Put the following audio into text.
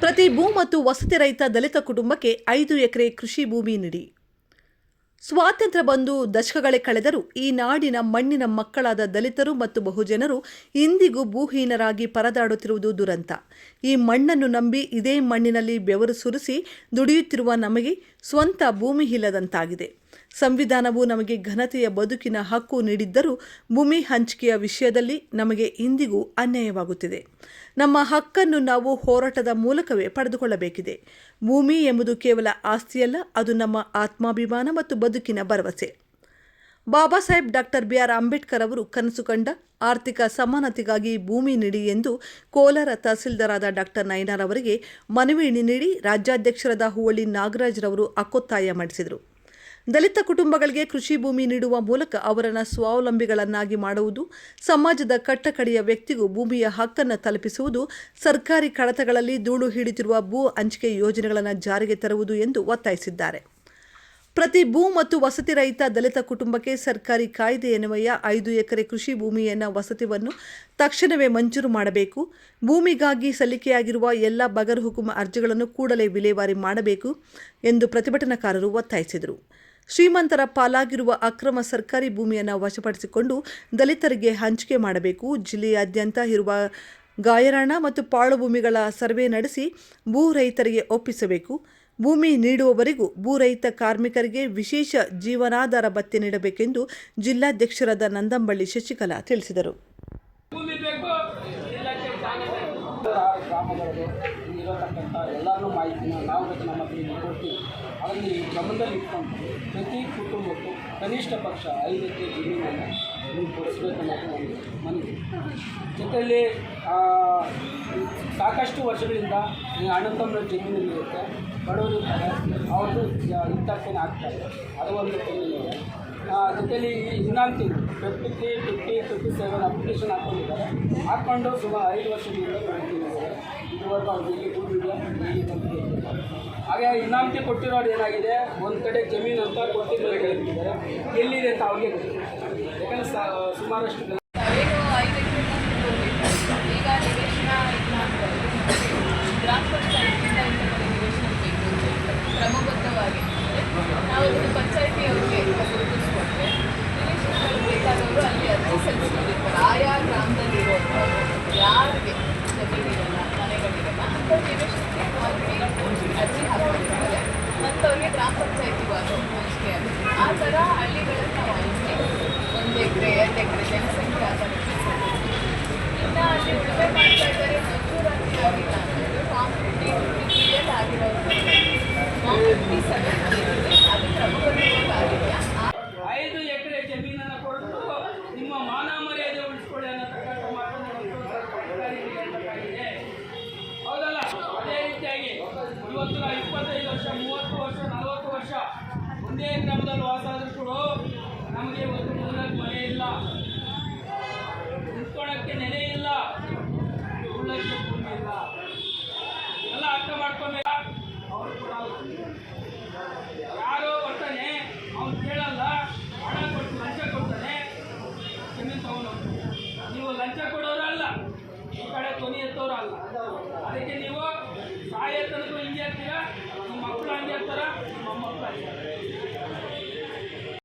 ಪ್ರತಿ ಭೂ ಮತ್ತು ವಸತಿ ರಹಿತ ದಲಿತ ಕುಟುಂಬಕ್ಕೆ 5 ಎಕರೆ ಕೃಷಿ ಭೂಮಿ ನೀಡಿ. ಸ್ವಾತಂತ್ರ್ಯ ಬಂದು ದಶಕಗಳೇ ಕಳೆದರೂ ಈ ನಾಡಿನ ಮಣ್ಣಿನ ಮಕ್ಕಳಾದ ದಲಿತರು ಮತ್ತು ಬಹುಜನರು ಇಂದಿಗೂ ಭೂಹೀನರಾಗಿ ಪರದಾಡುತ್ತಿರುವುದು ದುರಂತ. ಈ ಮಣ್ಣನ್ನು ನಂಬಿ ಇದೇ ಮಣ್ಣಿನಲ್ಲಿ ಬೆವರು ಸುರಿಸಿ ದುಡಿಯುತ್ತಿರುವ ನಮಗೆ ಸ್ವಂತ ಭೂಮಿ ಇಲ್ಲದಂತಾಗಿದೆ. ಸಂವಿಧಾನವು ನಮಗೆ ಘನತೆಯ ಬದುಕಿನ ಹಕ್ಕು ನೀಡಿದ್ದರೂ ಭೂಮಿ ಹಂಚಿಕೆಯ ವಿಷಯದಲ್ಲಿ ನಮಗೆ ಇಂದಿಗೂ ಅನ್ಯಾಯವಾಗುತ್ತಿದೆ. ನಮ್ಮ ಹಕ್ಕನ್ನು ನಾವು ಹೋರಾಟದ ಮೂಲಕವೇ ಪಡೆದುಕೊಳ್ಳಬೇಕಿದೆ. ಭೂಮಿ ಎಂಬುದು ಕೇವಲ ಆಸ್ತಿಯಲ್ಲ, ಅದು ನಮ್ಮ ಆತ್ಮಾಭಿಮಾನ ಮತ್ತು ಬದುಕಿನ ಭರವಸೆ. Baba Saheb doctor B R. ಅಂಬೇಡ್ಕರ್ ಅವರು ಕನಸು ಕಂಡ ಆರ್ಥಿಕ ಸಮಾನತೆಗಾಗಿ ಭೂಮಿ ನೀಡಿ ಎಂದು ಕೋಲಾರ ತಹಸೀಲ್ದಾರಾದ ಡಾಕ್ಟರ್ ನಯನಾರ್ ಅವರಿಗೆ ಮನವಿ ನೀಡಿ ರಾಜ್ಯಾಧ್ಯಕ್ಷರಾದ ಹೂವಳ್ಳಿ ನಾಗರಾಜ್ರವರು ಹಕ್ಕೊತ್ತಾಯ ಮಾಡಿಸಿದರು. ದಲಿತ ಕುಟುಂಬಗಳಿಗೆ ಕೃಷಿ ಭೂಮಿ ನೀಡುವ ಮೂಲಕ ಅವರನ್ನು ಸ್ವಾವಲಂಬಿಗಳನ್ನಾಗಿ ಮಾಡುವುದು, ಸಮಾಜದ ಕಟ್ಟಕಡೆಯ ವ್ಯಕ್ತಿಗೂ ಭೂಮಿಯ ಹಕ್ಕನ್ನು ತಲುಪಿಸುವುದು, ಸರ್ಕಾರಿ ಕಡತಗಳಲ್ಲಿ ಧೂಳು ಹಿಡಿತಿರುವ ಭೂ ಹಂಚಿಕೆ ಯೋಜನೆಗಳನ್ನು ಜಾರಿಗೆ ತರುವುದು ಎಂದು ಒತ್ತಾಯಿಸಿದ್ದಾರೆ. ಪ್ರತಿ ಭೂ ಮತ್ತು ವಸತಿ ರಹಿತ ದಲಿತ ಕುಟುಂಬಕ್ಕೆ ಸರ್ಕಾರಿ ಕಾಯ್ದೆಯನ್ವಯ 5 ಎಕರೆ ಕೃಷಿ ಭೂಮಿಯನ್ನು ವಸತಿಯನ್ನು ತಕ್ಷಣವೇ ಮಂಜೂರು ಮಾಡಬೇಕು. ಭೂಮಿಗಾಗಿ ಸಲ್ಲಿಕೆಯಾಗಿರುವ ಎಲ್ಲ ಬಗರ್ಹುಕುಂ ಅರ್ಜಿಗಳನ್ನು ಕೂಡಲೇ ವಿಲೇವಾರಿ ಮಾಡಬೇಕು ಎಂದು ಪ್ರತಿಭಟನಾಕಾರರು ಒತ್ತಾಯಿಸಿದರು. ಶ್ರೀಮಂತರ ಪಾಲಾಗಿರುವ ಅಕ್ರಮ ಸರ್ಕಾರಿ ಭೂಮಿಯನ್ನು ವಶಪಡಿಸಿಕೊಂಡು ದಲಿತರಿಗೆ ಹಂಚಿಕೆ ಮಾಡಬೇಕು. ಜಿಲ್ಲೆಯಾದ್ಯಂತ ಇರುವ ಗಾಯರಾಣ ಮತ್ತು ಪಾಳು ಭೂಮಿಗಳ ಸರ್ವೆ ನಡೆಸಿ ಭೂ ರೈತರಿಗೆ ಒಪ್ಪಿಸಬೇಕು. ಭೂಮಿ ನೀಡುವವರೆಗೂ ಭೂರಹಿತ ಕಾರ್ಮಿಕರಿಗೆ ವಿಶೇಷ ಜೀವನಾಧಾರ ಭತ್ಯೆ ನೀಡಬೇಕೆಂದು ಜಿಲ್ಲಾಧ್ಯಕ್ಷರಾದ ನಂದಂಬಳ್ಳಿ ಶಶಿಕಲಾ ತಿಳಿಸಿದರು. ಗ್ರಾಮಗಳು ಇರತಕ್ಕಂಥ ಎಲ್ಲರೂ ಮಾಹಿತಿನ ನಾವು ನಮ್ಮ ಕೊಡ್ತೀವಿ. ಅದನ್ನು ಗಮನದಲ್ಲಿ ಇಟ್ಕೊಂಡು ಪ್ರತಿ ಕುಟುಂಬಕ್ಕೂ ಕನಿಷ್ಠ ಪಕ್ಷ 5 ಎಕರೆ ಜಮೀನನ್ನು ನೀವು ಕೊಡಿಸ್ಬೇಕನ್ನೋದು ಒಂದು ಮನವಿ. ಜೊತೆಯಲ್ಲಿ ಸಾಕಷ್ಟು ವರ್ಷಗಳಿಂದ ಅಣ್ಣತಮ್ಮನ ಜಮೀನಲ್ಲಿರುತ್ತೆ, ಬಡವರು ಇರ್ತಾರೆ, ಅವ್ರದ್ದು ಇತ್ತರ್ಥನೆ ಆಗ್ತಾರೆ, ಅದು ಒಂದು ತೊಂದರೆ. ಜೊತೆಯಲ್ಲಿ ಇನ್ನೊಂದು ತಿಂಗಳು 57 ಅಪ್ಲಿಕೇಶನ್ ಹಾಕ್ಕೊಂಡು ಸುಮಾರು 5 ವರ್ಷದಿಂದ ಮಾಡ್ತಿದ್ದಾರೆ. ಇದುವರೆಗೂ ಅವ್ರಿಗೆ ಹಾಗೆ ಇನಾಮತಿ ಕೊಟ್ಟಿರೋರು ಏನಾಗಿದೆ, ಒಂದು ಕಡೆ ಜಮೀನು ಅಂತ ಕೊಟ್ಟಿದ್ದಾರೆ, ಹೇಳ್ತಿದ್ದಾರೆ ಎಲ್ಲಿದೆ ಅಂತ ಅವ್ರಿಗೆ ಗೊತ್ತಿಲ್ಲ. ಯಾಕಂದರೆ ಸುಮಾರಷ್ಟು ಕ್ರಮಬದ್ಧವಾಗಿ ನಾವು ಪಂಚಾಯಿತಿಯವರಿಗೆ ಗುರುತಿಸ್ಕೊಟ್ರೆ ನಿವೇಶನಗಳು ಬೇಕಾದವರು ಅಲ್ಲಿ ಅರ್ಜಿ ಸಲ್ಲಿಸ್ಕೊಂಡಿರ್ತಾರೆ. ಆಯಾ ಗ್ರಾಮದಲ್ಲಿರುವಂಥವ್ರು ಯಾರಿಗೆ ಜಮೀನಿರಲ್ಲ, ಮನೆಗಳಿರಲ್ಲ, ಅಂಥವ್ರು ನಿವೇಶನಕ್ಕೆ ಅರ್ಜಿ ಹಾಕೊಂಡಿರ್ತಾರೆ. ಅಂಥವ್ರಿಗೆ ಗ್ರಾಮ ಪಂಚಾಯಿತಿವಾರು ಹಂಚಿಕೆ ಆಗುತ್ತೆ. ಆ ಥರ ಹಳ್ಳಿಗಳನ್ನು ನಾವು ಹಂಚಿ 1 ಎಕರೆ 2 ಎಕರೆ ಜನಸಂಖ್ಯೆ ಆಧಾರಕ್ಕೆ ಇನ್ನು ಅಲ್ಲಿ ಉಳುಮೆ ಮಾಡ್ತಾ ಇದ್ದಾರೆ. ಮಂಜೂರಾತಿ ಆಗಿಲ್ಲ ಅನ್ನೋದು ಫಾರ್ಮ್ 50 ಆಗಿರೋರು 57 ಅದು ಕ್ರಮಬದ್ಧವಾಗಿದೆಯಾ? 5 ಎಕರೆ ಜಮೀನನ್ನು ಕೊಟ್ಟು ನಿಮ್ಮ ಮಾನ ಮರ್ಯಾದೆ ಉಳಿಸ್ಕೊಳ್ಳಿ ಅನ್ನತಕ್ಕಂಥ ಮಾತನ್ನು ಹೌದಲ್ಲ. ಅದೇ ರೀತಿಯಾಗಿ ಇವತ್ತು 25 ವರ್ಷ 30 ವರ್ಷ 40 ವರ್ಷ ಒಂದೇ ಗ್ರಾಮದಲ್ಲಿ ವಾಸ ಆದರೂ ಕೂಡ ನಮಗೆ ಒಂದು ಮೂಲಕ ಮನೆ ಇಲ್ಲ.